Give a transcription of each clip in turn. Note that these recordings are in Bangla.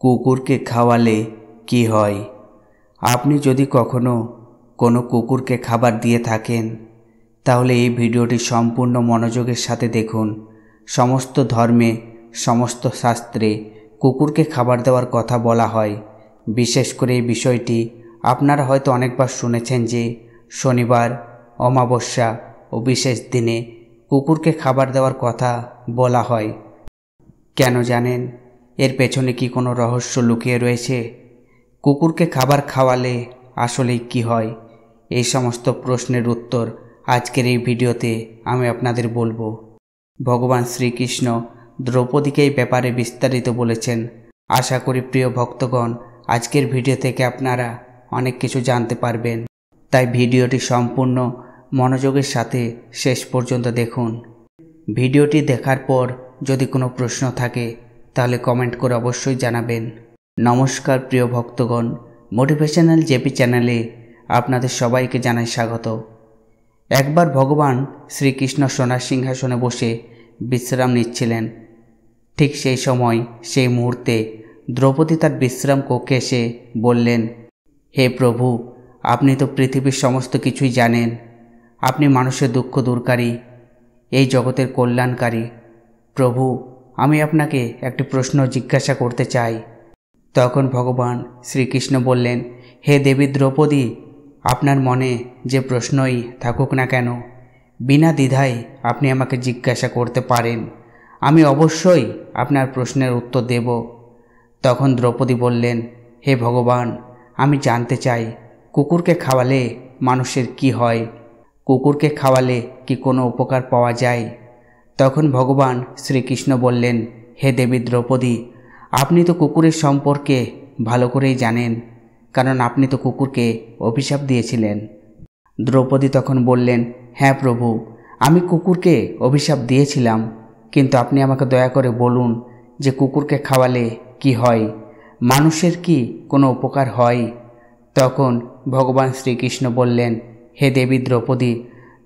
কুকুরকে খাওয়ালে কি হয়? আপনি যদি কখনো কোনো কুকুরকে খাবার দিয়ে থাকেন তাহলে এই ভিডিওটি সম্পূর্ণ মনোযোগের সাথে দেখুন। সমস্ত ধর্মে, সমস্ত শাস্ত্রে কুকুরকে খাবার দেওয়ার কথা বলা হয়। বিশেষ করে এই বিষয়টি আপনারা হয়তো অনেকবার শুনেছেন যে শনিবার, অমাবস্যা ও বিশেষ দিনে কুকুরকে খাবার দেওয়ার কথা বলা হয়। কেন জানেন? এর পেছনে কি কোনো রহস্য লুকিয়ে রয়েছে? কুকুরকে খাবার খাওয়ালে আসলেই কি হয়? এই সমস্ত প্রশ্নের উত্তর আজকের এই ভিডিওতে আমি আপনাদের বলবো। ভগবান শ্রীকৃষ্ণ দ্রৌপদীকে এই ব্যাপারে বিস্তারিত বলেছেন। আশা করি প্রিয় ভক্তগণ আজকের ভিডিও থেকে আপনারা অনেক কিছু জানতে পারবেন। তাই ভিডিওটি সম্পূর্ণ মনোযোগের সাথে শেষ পর্যন্ত দেখুন। ভিডিওটি দেখার পর যদি কোনো প্রশ্ন থাকে তাহলে কমেন্ট করে অবশ্যই জানাবেন। নমস্কার প্রিয় ভক্তগণ, মোটিভেশনাল জেপি চ্যানেলে আপনাদের সবাইকে জানাই স্বাগত। একবার ভগবান শ্রীকৃষ্ণ সোনার সিংহাসনে বসে বিশ্রাম নিচ্ছিলেন। ঠিক সেই সময়, সেই মুহূর্তে দ্রৌপদী তার বিশ্রাম কক্ষে এসে বললেন, হে প্রভু, আপনি তো পৃথিবীর সমস্ত কিছুই জানেন। আপনি মানুষের দুঃখ দূরকারী, এই জগতের কল্যাণকারী। প্রভু, আমি আপনাকে একটি প্রশ্ন জিজ্ঞাসা করতে চাই। তখন ভগবান শ্রীকৃষ্ণ বললেন, হে দেবী দ্রৌপদী, আপনার মনে যে প্রশ্নই থাকুক না কেন, বিনা দ্বিধায় আপনি আমাকে জিজ্ঞাসা করতে পারেন। আমি অবশ্যই আপনার প্রশ্নের উত্তর দেব। তখন দ্রৌপদী বললেন, হে ভগবান, আমি জানতে চাই কুকুরকে খাওয়ালে মানুষের কি হয়? কুকুরকে খাওয়ালে কি কোনো উপকার পাওয়া যায়? তখন ভগবান শ্রীকৃষ্ণ বললেন, হে দেবী দ্রৌপদী, আপনি তো কুকুরের সম্পর্কে ভালো করেই জানেন, কারণ আপনি তো কুকুরকে অভিশাপ দিয়েছিলেন। দ্রৌপদী তখন বললেন, হ্যাঁ প্রভু, আমি কুকুরকে অভিশাপ দিয়েছিলাম, কিন্তু আপনি আমাকে দয়া করে বলুন যে কুকুরকে খাওয়ালে কি হয়? মানুষের কি কোনো উপকার হয়? তখন ভগবান শ্রীকৃষ্ণ বললেন, হে দেবী দ্রৌপদী,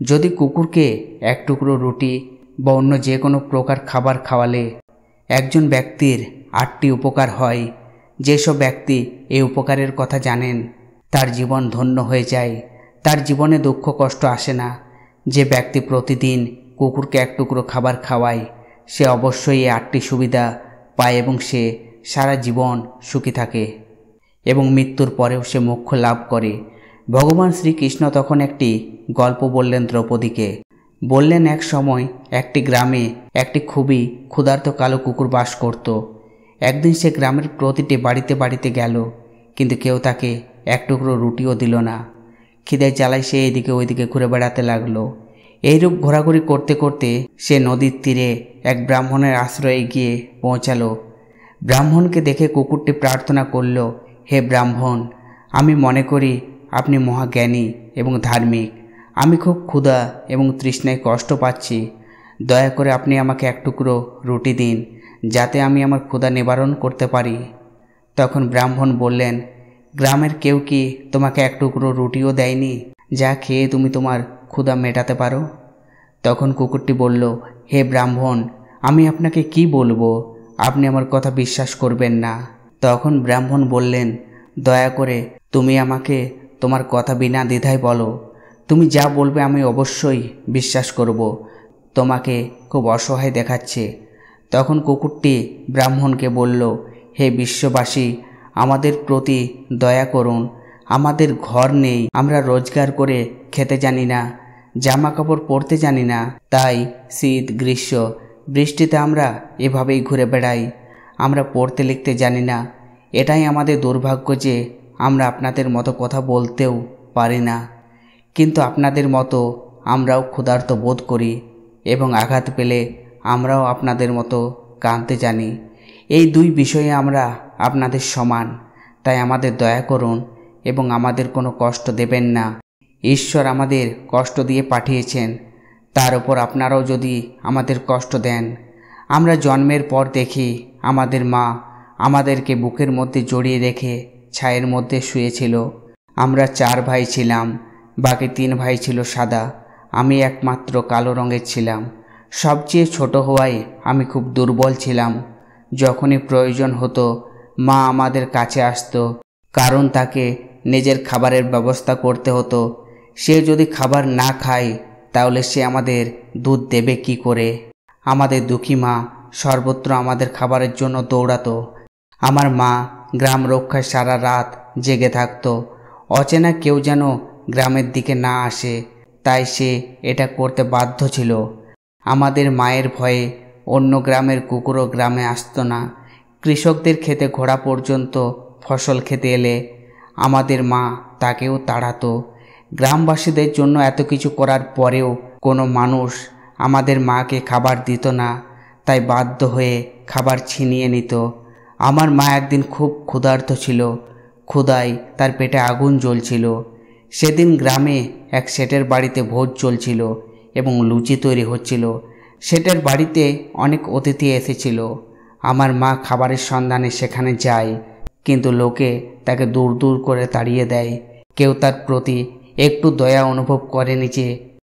যদি কুকুরকে এক টুকরো রুটি বা অন্য যে কোনো প্রকার খাবার খাওয়ালে একজন ব্যক্তির 8টি উপকার হয়। যেসব ব্যক্তি এই উপকারের কথা জানেন তার জীবন ধন্য হয়ে যায়, তার জীবনে দুঃখ কষ্ট আসে না। যে ব্যক্তি প্রতিদিন কুকুরকে এক টুকরো খাবার খাওয়ায় সে অবশ্যই এই 8টি সুবিধা পায় এবং সে সারা জীবন সুখী থাকে এবং মৃত্যুর পরেও সে মোক্ষ লাভ করে। ভগবান শ্রীকৃষ্ণ তখন একটি গল্প বললেন দ্রৌপদীকে। বললেন, এক সময় একটি গ্রামে একটি খুবই ক্ষুধার্ত কালো কুকুর বাস করত। একদিন সে গ্রামের প্রতিটি বাড়িতে বাড়িতে গেল, কিন্তু কেউ তাকে এক টুকরো রুটিও দিল না। খিদের জ্বালায় সে এদিকে ওইদিকে ঘুরে বেড়াতে লাগলো। এইরূপ ঘোরাঘুরি করতে করতে সে নদীর তীরে এক ব্রাহ্মণের আশ্রয়ে গিয়ে পৌঁছালো। ব্রাহ্মণকে দেখে কুকুরটি প্রার্থনা করল, হে ব্রাহ্মণ, আমি মনে করি আপনি মহাজ্ঞানী এবং ধার্মিক। আমি খুব ক্ষুধা এবং তৃষ্ণায় কষ্ট পাচ্ছি। দয়া করে আপনি আমাকে এক টুকরো রুটি দিন, যাতে আমি আমার ক্ষুধা নিবারণ করতে পারি। তখন ব্রাহ্মণ বললেন, গ্রামের কেউ কি তোমাকে এক টুকরো রুটিও দেয়নি যা খেয়ে তুমি তোমার ক্ষুধা মেটাতে পারো? তখন কুকুরটি বলল, হে ব্রাহ্মণ, আমি আপনাকে কি বলবো? আপনি আমার কথা বিশ্বাস করবেন না। তখন ব্রাহ্মণ বললেন, দয়া করে তুমি আমাকে তোমার কথা বিনা দ্বিধায় বলো। তুমি যা বলবে আমি অবশ্যই বিশ্বাস করব। তোমাকে খুব অসহায় দেখাচ্ছে। তখন কুকুরটি ব্রাহ্মণকে বলল, হে বিশ্ববাসী, আমাদের প্রতি দয়া করুন। আমাদের ঘর নেই, আমরা রোজগার করে খেতে জানি না, জামা কাপড় পরতে জানি না, তাই শীত গ্রীষ্ম বৃষ্টিতে আমরা এভাবেই ঘুরে বেড়াই। আমরা পড়তে লিখতে জানি না। এটাই আমাদের দুর্ভাগ্য যে আমরা আপনাদের মতো কথা বলতেও পারি না, কিন্তু আপনাদের মতো আমরাও ক্ষুধার্ত বোধ করি এবং আঘাত পেলে আমরাও আপনাদের মতো কাঁদতে জানি। এই দুই বিষয়ে আমরা আপনাদের সমান, তাই আমাদের দয়া করুন এবং আমাদের কোনো কষ্ট দেবেন না। ঈশ্বর আমাদের কষ্ট দিয়ে পাঠিয়েছেন, তার উপর আপনারাও যদি আমাদের কষ্ট দেন। আমরা জন্মের পর দেখি আমাদের মা আমাদেরকে বুকের মধ্যে জড়িয়ে রেখে ছায়ের মধ্যে শুয়েছিল। আমরা 4 ভাই ছিলাম, বাকি 3 ভাই ছিল সাদা, আমি একমাত্র কালো রঙের ছিলাম। সবচেয়ে ছোট হওয়ায় আমি খুব দুর্বল ছিলাম। যখনই প্রয়োজন হতো মা আমাদের কাছে আসতো, কারণ তাকে নিজের খাবারের ব্যবস্থা করতে হতো। সে যদি খাবার না খায় তাহলে সে আমাদের দুধ দেবে কি করে? আমাদের দুঃখী মা সর্বত্র আমাদের খাবারের জন্য দৌড়াতো। আমার মা গ্রাম রক্ষায় সারা রাত জেগে থাকতো। অচেনা কেউ যেন গ্রামের দিকে না আসে, তাই সে এটা করতে বাধ্য ছিল। আমাদের মায়ের ভয়ে অন্য গ্রামের কুকুরও গ্রামে আসতো না। কৃষকদের খেতে ঘোড়া পর্যন্ত ফসল খেতে এলে আমাদের মা তাকেও তাড়াতো। গ্রামবাসীদের জন্য এত কিছু করার পরেও কোনো মানুষ আমাদের মাকে খাবার দিত না, তাই বাধ্য হয়ে খাবার ছিনিয়ে নিত। আমার মা একদিন খুব ক্ষুধার্ত ছিল। ক্ষুধায় তার পেটে আগুন জ্বলছিল। সেদিন গ্রামে এক শেঠের বাড়িতে ভোজ চলছিল এবং লুচি তৈরি হচ্ছিল। শেঠের বাড়িতে অনেক অতিথি এসেছিল। আমার মা খাবারের সন্ধানে সেখানে যায়, কিন্তু লোকে তাকে দূর দূর করে তাড়িয়ে দেয়। কেউ তার প্রতি একটু দয়া অনুভব করেনি যে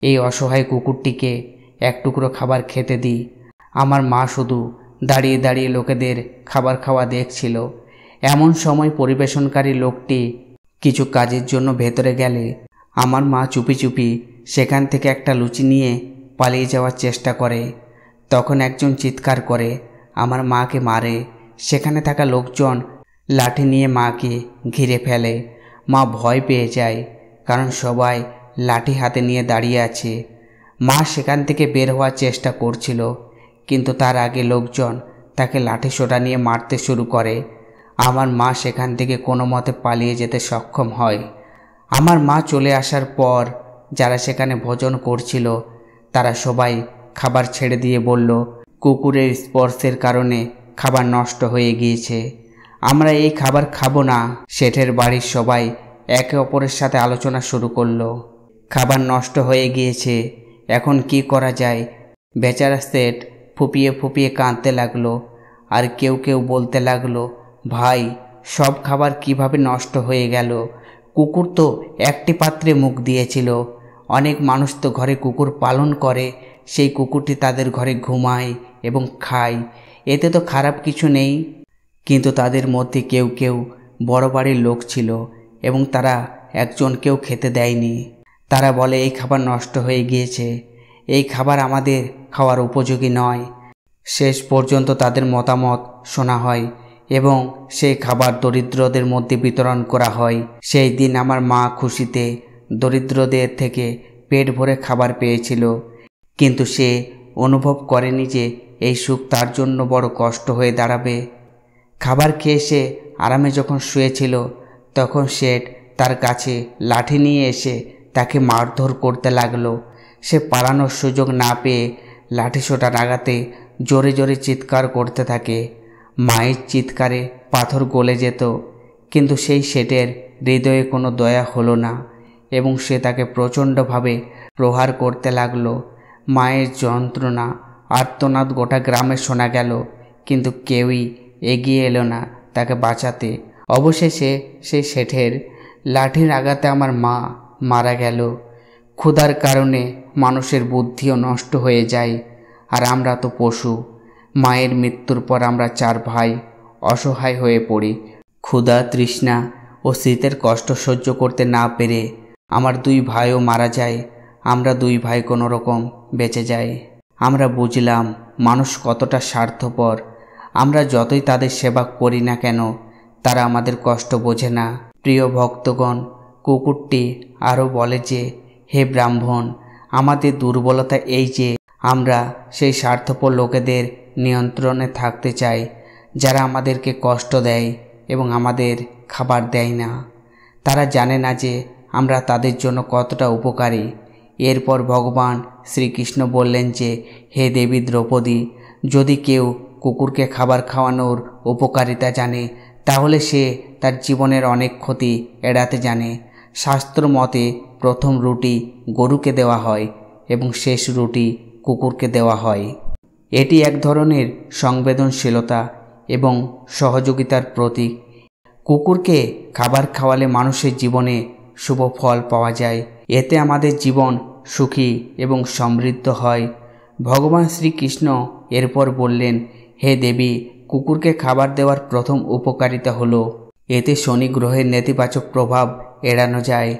এই অসহায় কুকুরটিকে এক টুকরো খাবার খেতে দিই। আমার মা শুধু দাঁড়িয়ে দাঁড়িয়ে লোকেদের খাবার খাওয়া দেখছিল। এমন সময় পরিবেশনকারী লোকটি কিছু কাজের জন্য ভেতরে গেলে আমার মা চুপি চুপি সেখান থেকে একটা লুচি নিয়ে পালিয়ে যাওয়ার চেষ্টা করে। তখন একজন চিৎকার করে আমার মাকে মারে। সেখানে থাকা লোকজন লাঠি নিয়ে মাকে ঘিরে ফেলে। মা ভয় পেয়ে যায়, কারণ সবাই লাঠি হাতে নিয়ে দাঁড়িয়ে আছে। মা সেখান থেকে বের হওয়ার চেষ্টা করছিল, কিন্তু তার আগে লোকজন তাকে লাঠি সোঁটা নিয়ে মারতে শুরু করে। আমার মা সেখান থেকে কোনো মতে পালিয়ে যেতে সক্ষম হয়। আমার মা চলে আসার পর যারা সেখানে ভোজন করছিল তারা সবাই খাবার ছেড়ে দিয়ে বলল, কুকুরের স্পর্শের কারণে খাবার নষ্ট হয়ে গিয়েছে, আমরা এই খাবার খাবো না। শেঠের বাড়ির সবাই একে অপরের সাথে আলোচনা শুরু করলো। খাবার নষ্ট হয়ে গিয়েছে, এখন কি করা যায়? বেচারা শেঠ ফুপিয়ে ফুপিয়ে কাঁদতে লাগলো। আর কেউ কেউ বলতে লাগলো, ভাই, সব খাবার কিভাবে নষ্ট হয়ে গেল? কুকুর তো একটি পাত্রে মুখ দিয়েছিল। অনেক মানুষ তো ঘরে কুকুর পালন করে, সেই কুকুরটি তাদের ঘরে ঘুমায় এবং খায়, এতে তো খারাপ কিছু নেই। কিন্তু তাদের মধ্যে কেউ কেউ বড় বাড়ির লোক ছিল এবং তারা একজনকেও খেতে দেয়নি। তারা বলে এই খাবার নষ্ট হয়ে গিয়েছে, এই খাবার আমাদের খাওয়ার উপযোগী নয়। শেষ পর্যন্ত তাদের মতামত শোনা হয় এবং সেই খাবার দরিদ্রদের মধ্যে বিতরণ করা হয়। সেই দিন আমার মা খুশিতে দরিদ্রদের থেকে পেট ভরে খাবার পেয়েছিল, কিন্তু সে অনুভব করেনি যে এই সুখ তার জন্য বড় কষ্ট হয়ে দাঁড়াবে। খাবার খেয়ে সে আরামে যখন শুয়েছিল তখন শেঠ তার কাছে লাঠি নিয়ে এসে তাকে মারধর করতে লাগলো। সে পালানোর সুযোগ না পেয়ে লাঠিসোঁটার আঘাতে জোরে জোরে চিৎকার করতে থাকে। মায়ের চিৎকারে পাথর গলে যেত, কিন্তু সেই শেঠের হৃদয়ে কোনো দয়া হলো না এবং সে তাকে প্রচণ্ডভাবে প্রহার করতে লাগলো। মায়ের যন্ত্রণা আর্তনাদ গোটা গ্রামে শোনা গেল, কিন্তু কেউই এগিয়ে এলো না তাকে বাঁচাতে। অবশেষে সেই শেঠের লাঠির আঘাতে আমার মা মারা গেল। ক্ষুধার কারণে মানুষের বুদ্ধিও নষ্ট হয়ে যায়, আর আমরা তো পশু। মায়ের মৃত্যুর পর আমরা 4 ভাই অসহায় হয়ে পড়ি। ক্ষুধা, তৃষ্ণা ও শীতের কষ্ট সহ্য করতে না পেরে আমার 2 ভাইও মারা যায়। আমরা 2 ভাই কোনো রকম বেঁচে যাই। আমরা বুঝলাম মানুষ কতটা স্বার্থপর। আমরা যতই তাদের সেবা করি না কেন তারা আমাদের কষ্ট বোঝে না। প্রিয় ভক্তগণ, কুকুরটি আরও বলে যে, হে ব্রাহ্মণ, আমাদের দুর্বলতা এই যে আমরা সেই স্বার্থপর লোকেদের নিয়ন্ত্রণে থাকতে চাই, যারা আমাদেরকে কষ্ট দেয় এবং আমাদের খাবার দেয় না। তারা জানে না যে আমরা তাদের জন্য কতটা উপকারী। এরপর ভগবান শ্রীকৃষ্ণ বললেন যে, হে দেবী দ্রৌপদী, যদি কেউ কুকুরকে খাবার খাওয়ানোর উপকারিতা জানে তাহলে সে তার জীবনের অনেক ক্ষতি এড়াতে জানে। শাস্ত্র মতে প্রথম রুটি গরুকে দেওয়া হয় এবং শেষ রুটি কুকুরকে দেওয়া হয়। এটি এক ধরনের সংবেদনশীলতা এবং সহযোগিতার প্রতীক। কুকুরকে খাবার খাওয়ালে মানুষের জীবনে শুভ ফল পাওয়া যায়। এতে আমাদের জীবন সুখী এবং সমৃদ্ধ হয়। ভগবান শ্রীকৃষ্ণ এরপর বললেন, হে দেবী, কুকুরকে খাবার দেওয়ার প্রথম উপকারিতা হলো এতে শনি গ্রহের নেতিবাচক প্রভাব এড়ানো যায়।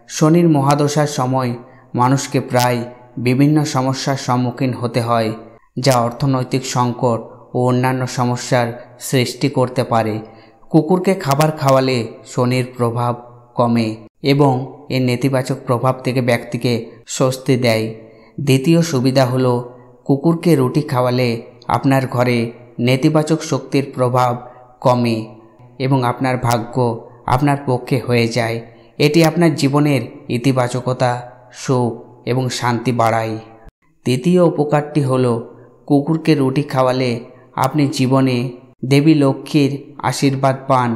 শনির মহাদশার সময় মানুষকে প্রায় বিভিন্ন সমস্যার সম্মুখীন হতে হয়, যা অর্থনৈতিক সংকট ও অন্যান্য সমস্যার সৃষ্টি করতে পারে। কুকুরকে খাবার খাওয়ালে শনির প্রভাব কমে এবং এর নেতিবাচক প্রভাব থেকে ব্যক্তিকে স্বস্তি দেয়। দ্বিতীয় সুবিধা হলো কুকুরকে রুটি খাওয়ালে আপনার ঘরে নেতিবাচক শক্তির প্রভাব কমে এবং আপনার ভাগ্য আপনার পক্ষে হয়ে যায়। এটি আপনার জীবনের ইতিবাচকতা, সুখ এবং শান্তি বাড়ায়। তৃতীয় উপকারটি হলো কুকুরকে রুটি খাওয়ালে আপনি জীবনে দেবী লক্ষ্মীর আশীর্বাদ পান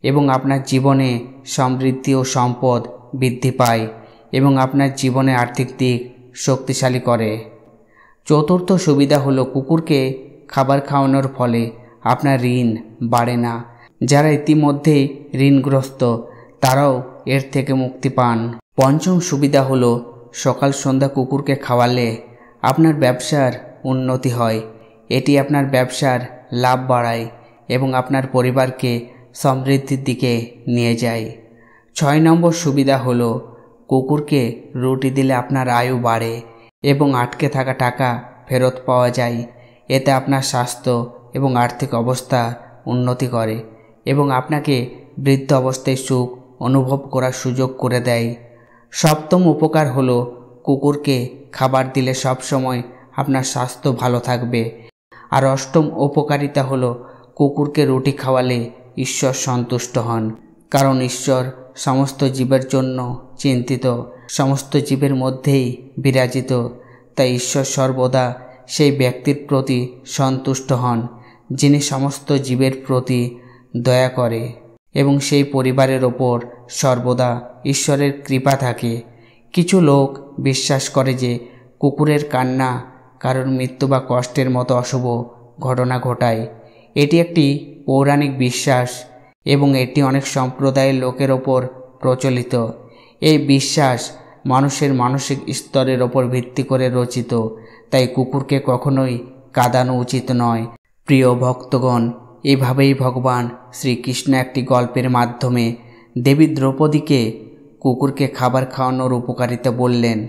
এবং আপনার জীবনে সমৃদ্ধি ও সম্পদ বৃদ্ধি পায় এবং আপনার জীবনে আর্থিক দিক শক্তিশালী করে। চতুর্থ সুবিধা হলো কুকুরকে খাবার খাওয়ানোর ফলে আপনার ঋণ বাড়ে না। যারা ইতিমধ্যেই ঋণগ্রস্ত তারাও এর থেকে মুক্তি পান। পঞ্চম সুবিধা হলো সকাল সন্ধ্যা কুকুরকে খাওয়ালে আপনার ব্যবসার উন্নতি হয়। এটি আপনার ব্যবসার লাভ বাড়ায় এবং আপনার পরিবারকে সমৃদ্ধির দিকে নিয়ে যায়। 6 নম্বর সুবিধা হলো কুকুরকে রুটি দিলে আপনার আয়ু বাড়ে এবং আটকে থাকা টাকা ফেরত পাওয়া যায়। এতে আপনার স্বাস্থ্য এবং আর্থিক অবস্থা উন্নতি করে এবং আপনাকে বৃদ্ধ অবস্থায় সুখ অনুভব করার সুযোগ করে দেয়। সপ্তম উপকার হলো কুকুরকে খাবার দিলে সবসময় আপনার স্বাস্থ্য ভালো থাকবে। আর অষ্টম উপকারিতা হলো কুকুরকে রুটি খাওয়ালে ঈশ্বর সন্তুষ্ট হন, কারণ ঈশ্বর সমস্ত জীবের জন্য চিন্তিত, সমস্ত জীবের মধ্যেই বিরাজিত। তাই ঈশ্বর সর্বদা সেই ব্যক্তির প্রতি সন্তুষ্ট হন যিনি সমস্ত জীবের প্রতি দয়া করে এবং সেই পরিবারের ওপর সর্বদা ঈশ্বরের কৃপা থাকে। কিছু লোক বিশ্বাস করে যে কুকুরের কান্না কারোর মৃত্যু বা কষ্টের মতো অশুভ ঘটনা ঘটায়। এটি একটি পৌরাণিক বিশ্বাস এবং এটি অনেক সম্প্রদায়ের লোকের ওপর প্রচলিত। এই বিশ্বাস মানুষের মানসিক স্তরের ওপর ভিত্তি করে রচিত, তাই কুকুরকে কখনোই কাঁদানো উচিত নয়। প্রিয় ভক্তগণ, এভাবেই ভগবান শ্রীকৃষ্ণ একটি গল্পের মাধ্যমে দেবী দ্রৌপদীকে কুকুরকে খাবার খাওয়ানোর উপকারিতা বললেন।